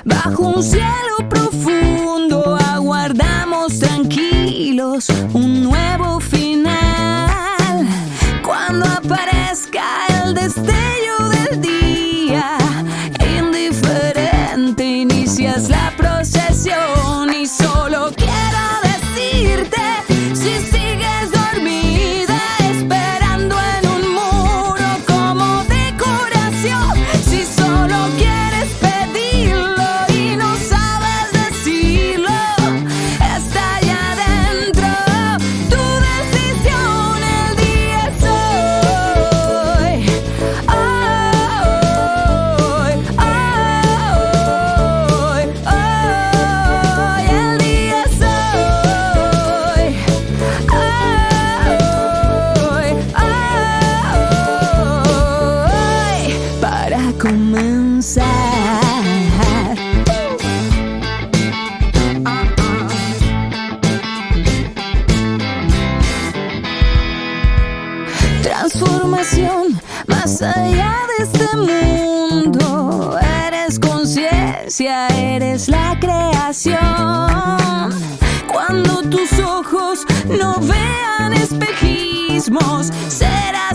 Bajo un cielo profundo aguardamos tranquilos un nuevo final. Cuando aparezca el destello del día, indiferente inicias la procesión. Y solo quiero decirte, si sigues dormida esperando en un muro como decoración, si solo quieres pedirlo y no sabes decirlo, está allá adentro tu decisión. El día es hoy, hoy, hoy, hoy. El día es hoy, hoy, para comenzar. Transformación más allá de este mundo. Eres conciencia, eres la creación. Cuando tus ojos no vean espejismos, será